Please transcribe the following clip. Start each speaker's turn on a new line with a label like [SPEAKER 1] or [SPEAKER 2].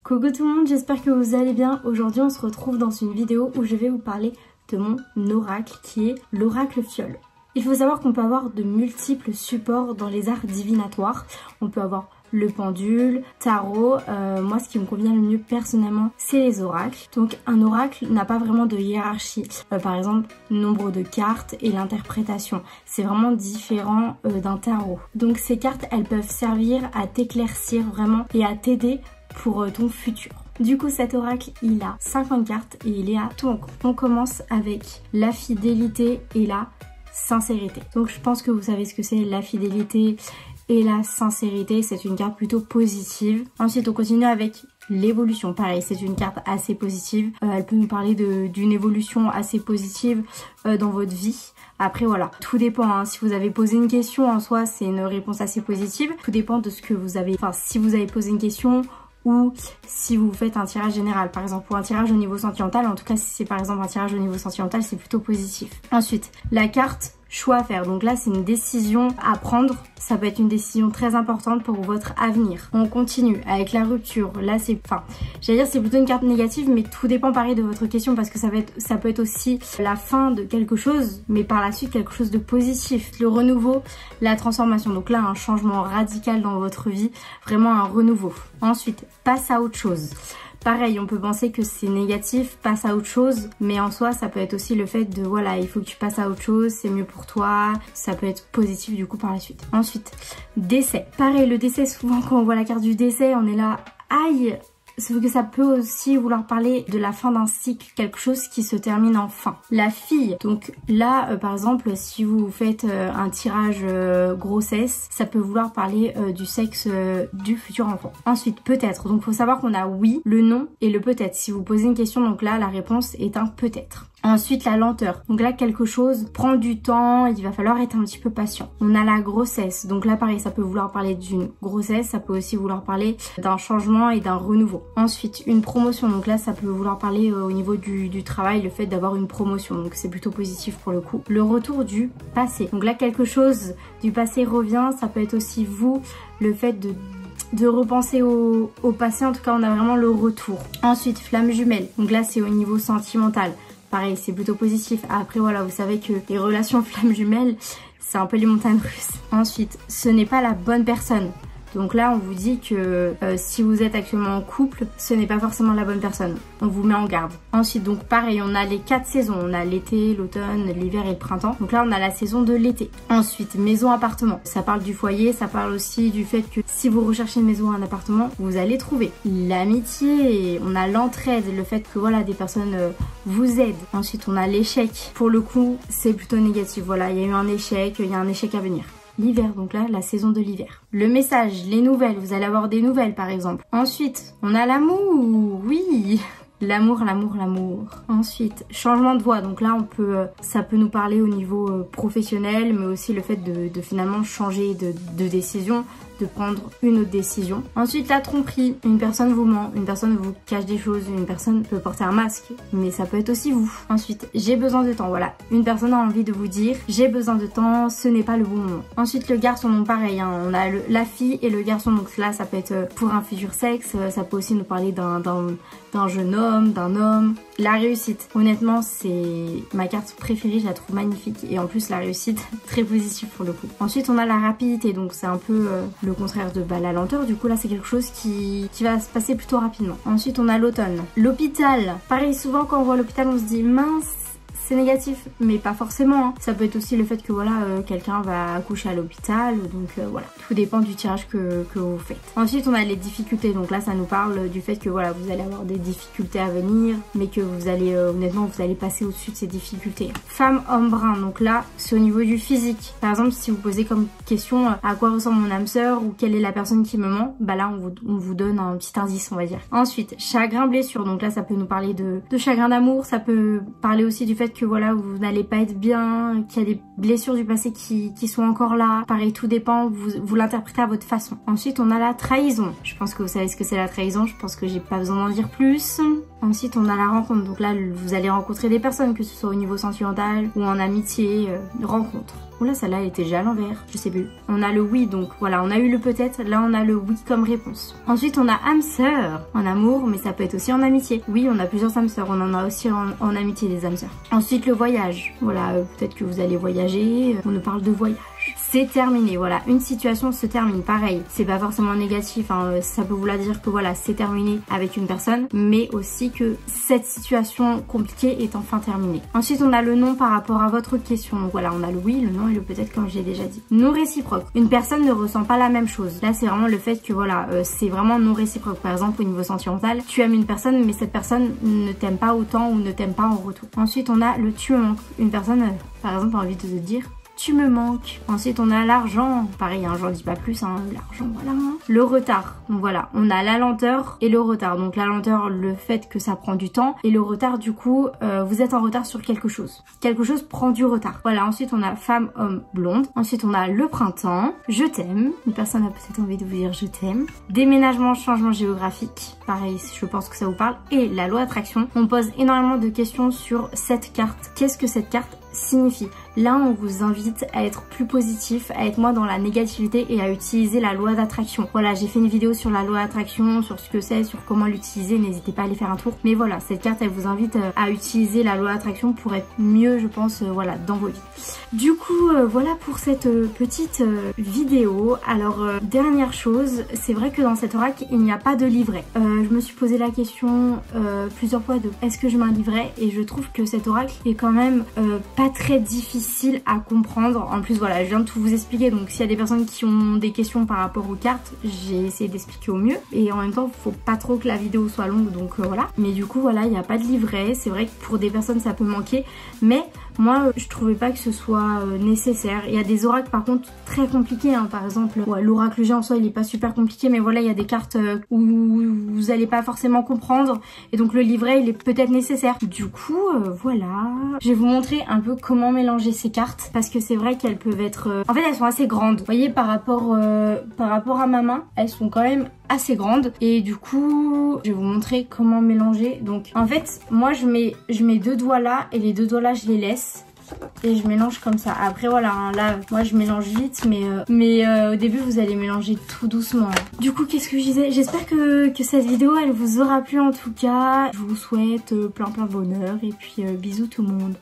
[SPEAKER 1] Coucou tout le monde, j'espère que vous allez bien. Aujourd'hui on se retrouve dans une vidéo où je vais vous parler de mon oracle qui est l'oracle fiole. Il faut savoir qu'on peut avoir de multiples supports dans les arts divinatoires. On peut avoir le pendule, tarot. Moi ce qui me convient le mieux personnellement c'est les oracles. Donc un oracle n'a pas vraiment de hiérarchie. Par exemple nombre de cartes et l'interprétation. C'est vraiment différent d'un tarot. Donc ces cartes elles peuvent servir à t'éclaircir vraiment et à t'aider pour ton futur. Du coup cet oracle il a 50 cartes et il est à tout. Donc on commence avec la fidélité et la sincérité. Donc je pense que vous savez ce que c'est la fidélité et la sincérité, c'est une carte plutôt positive. Ensuite on continue avec l'évolution, pareil c'est une carte assez positive, elle peut nous parler d'une évolution assez positive dans votre vie. Après voilà, tout dépend, hein. Si vous avez posé une question en soi c'est une réponse assez positive, tout dépend de ce que vous avez, enfin si vous avez posé une question ou si vous faites un tirage général. Par exemple pour un tirage au niveau sentimental, en tout cas si c'est par exemple un tirage au niveau sentimental c'est plutôt positif. Ensuite la carte choix à faire, donc là c'est une décision à prendre, ça peut être une décision très importante pour votre avenir. On continue avec la rupture, là c'est, enfin j'allais dire c'est plutôt une carte négative mais tout dépend pareil de votre question parce que ça peut être aussi la fin de quelque chose mais par la suite quelque chose de positif. Le renouveau, la transformation, donc là un changement radical dans votre vie, vraiment un renouveau. Ensuite passe à autre chose. Pareil, on peut penser que c'est négatif, passe à autre chose, mais en soi, ça peut être aussi le fait de, voilà, il faut que tu passes à autre chose, c'est mieux pour toi, ça peut être positif du coup par la suite. Ensuite, décès. Pareil, le décès, souvent quand on voit la carte du décès, on est là, aïe! Sauf que ça peut aussi vouloir parler de la fin d'un cycle, quelque chose qui se termine en fin. La fille, donc là par exemple si vous faites un tirage grossesse, ça peut vouloir parler du sexe du futur enfant. Ensuite peut-être, donc faut savoir qu'on a oui, le non et le peut-être. Si vous posez une question, donc là la réponse est un peut-être. Ensuite la lenteur, donc là quelque chose prend du temps, il va falloir être un petit peu patient. On a la grossesse, donc là pareil ça peut vouloir parler d'une grossesse, ça peut aussi vouloir parler d'un changement et d'un renouveau. Ensuite une promotion, donc là ça peut vouloir parler au niveau du travail, le fait d'avoir une promotion, donc c'est plutôt positif pour le coup. Le retour du passé, donc là quelque chose du passé revient, ça peut être aussi vous, le fait de repenser au passé, en tout cas on a vraiment le retour. Ensuite flamme jumelle, donc là c'est au niveau sentimental. Pareil, c'est plutôt positif. Après, voilà, vous savez que les relations flammes jumelles, c'est un peu les montagnes russes. Ensuite, ce n'est pas la bonne personne. Donc là, on vous dit que si vous êtes actuellement en couple, ce n'est pas forcément la bonne personne. On vous met en garde. Ensuite, donc pareil, on a les 4 saisons. On a l'été, l'automne, l'hiver et le printemps. Donc là, on a la saison de l'été. Ensuite, maison, appartement. Ça parle du foyer, ça parle aussi du fait que si vous recherchez une maison ou un appartement, vous allez trouver. L'amitié, on a l'entraide, le fait que voilà, des personnes vous aident. Ensuite, on a l'échec. Pour le coup, c'est plutôt négatif. Voilà, il y a eu un échec, il y a un échec à venir. L'hiver, donc là, la saison de l'hiver. Le message, les nouvelles, vous allez avoir des nouvelles par exemple. Ensuite, on a l'amour, oui. L'amour, l'amour, l'amour. Ensuite, changement de voie. Donc là, ça peut nous parler au niveau professionnel, mais aussi le fait de finalement changer de décision, de prendre une autre décision. Ensuite, la tromperie. Une personne vous ment, une personne vous cache des choses, une personne peut porter un masque, mais ça peut être aussi vous. Ensuite, j'ai besoin de temps. Voilà, une personne a envie de vous dire, j'ai besoin de temps, ce n'est pas le bon moment. Ensuite, le garçon, donc pareil, hein, on a la fille et le garçon. Donc là, ça peut être pour un futur sexe, ça peut aussi nous parler d'un jeune homme, d'un homme. La réussite, honnêtement c'est ma carte préférée, je la trouve magnifique et en plus la réussite très positive pour le coup. Ensuite on a la rapidité, donc c'est un peu le contraire de la lenteur, du coup là c'est quelque chose qui va se passer plutôt rapidement. Ensuite on a l'automne. L'hôpital, pareil souvent quand on voit l'hôpital on se dit mince, c'est négatif, mais pas forcément, hein. Ça peut être aussi le fait que voilà, quelqu'un va accoucher à l'hôpital, donc voilà, tout dépend du tirage que vous faites. Ensuite on a les difficultés, donc là ça nous parle du fait que voilà, vous allez avoir des difficultés à venir, mais que vous allez honnêtement vous allez passer au-dessus de ces difficultés. Femme, homme, brun, donc là c'est au niveau du physique. Par exemple si vous posez comme question à quoi ressemble mon âme sœur ou quelle est la personne qui me ment, bah là on vous donne un petit indice on va dire. Ensuite chagrin, blessure, donc là ça peut nous parler de chagrin d'amour, ça peut parler aussi du fait que voilà, vous n'allez pas être bien, qu'il y a des blessures du passé qui sont encore là. Pareil, tout dépend, vous l'interprétez à votre façon. Ensuite, on a la trahison. Je pense que vous savez ce que c'est la trahison, je pense que j'ai pas besoin d'en dire plus. Ensuite, on a la rencontre. Donc là, vous allez rencontrer des personnes, que ce soit au niveau sentimental ou en amitié, rencontre. Oula, celle-là elle était déjà à l'envers, je sais plus. On a le oui, donc voilà, on a eu le peut-être, là on a le oui comme réponse. Ensuite on a âme sœur en amour, mais ça peut être aussi en amitié. Oui, on a plusieurs âmes sœurs, on en a aussi en amitié des âmes sœurs. Ensuite le voyage, voilà, peut-être que vous allez voyager, on nous parle de voyage. C'est terminé, voilà, une situation se termine, pareil, c'est pas forcément négatif, hein, ça peut vouloir dire que voilà, c'est terminé avec une personne, mais aussi que cette situation compliquée est enfin terminée. Ensuite, on a le non par rapport à votre question, donc voilà, on a le oui, le non et le peut-être comme j'ai déjà dit. Non réciproque, une personne ne ressent pas la même chose, là c'est vraiment le fait que voilà, c'est vraiment non réciproque, par exemple au niveau sentimental, tu aimes une personne mais cette personne ne t'aime pas autant ou ne t'aime pas en retour. Ensuite, on a le tu me manques, une personne par exemple a envie de te dire tu me manques. Ensuite on a l'argent, pareil hein, j'en dis pas plus, hein, l'argent voilà. Le retard, donc voilà, on a la lenteur et le retard. Donc la lenteur, le fait que ça prend du temps, et le retard du coup, vous êtes en retard sur quelque chose. Quelque chose prend du retard. Voilà, ensuite on a femme, homme, blonde. Ensuite on a le printemps, je t'aime. Une personne a peut-être envie de vous dire je t'aime. Déménagement, changement géographique, pareil je pense que ça vous parle. Et la loi d'attraction, on pose énormément de questions sur cette carte. Qu'est-ce que cette carte signifie? Là on vous invite à être plus positif, à être moins dans la négativité et à utiliser la loi d'attraction. Voilà, j'ai fait une vidéo sur la loi d'attraction, sur ce que c'est, sur comment l'utiliser, n'hésitez pas à aller faire un tour. Mais voilà, cette carte elle vous invite à utiliser la loi d'attraction pour être mieux je pense voilà dans vos vies. Du coup voilà pour cette petite vidéo. Alors dernière chose, c'est vrai que dans cet oracle il n'y a pas de livret. Je me suis posé la question plusieurs fois de est-ce que je mets un livret, et je trouve que cet oracle est quand même pas très difficile à comprendre. En plus voilà, je viens de tout vous expliquer, donc s'il y a des personnes qui ont des questions par rapport aux cartes, j'ai essayé d'expliquer au mieux, et en même temps faut pas trop que la vidéo soit longue, donc voilà. Mais du coup voilà, il n'y a pas de livret, c'est vrai que pour des personnes ça peut manquer, mais moi je trouvais pas que ce soit nécessaire. Il y a des oracles par contre très compliqués, hein. Par exemple ouais, l'oracle G en soi il est pas super compliqué, mais voilà il y a des cartes où vous allez pas forcément comprendre, et donc le livret il est peut-être nécessaire. Du coup voilà, je vais vous montrer un peu comment mélanger ces cartes, parce que c'est vrai qu'elles peuvent être en fait elles sont assez grandes, vous voyez, par rapport à ma main elles sont quand même assez grandes, et du coup je vais vous montrer comment mélanger. Donc en fait moi je mets deux doigts là, et les deux doigts là je les laisse et je mélange comme ça. Après voilà hein, là moi je mélange vite, mais au début vous allez mélanger tout doucement hein. Du coup qu'est-ce que je disais, j'espère que cette vidéo elle vous aura plu. En tout cas je vous souhaite plein de bonheur, et puis bisous tout le monde.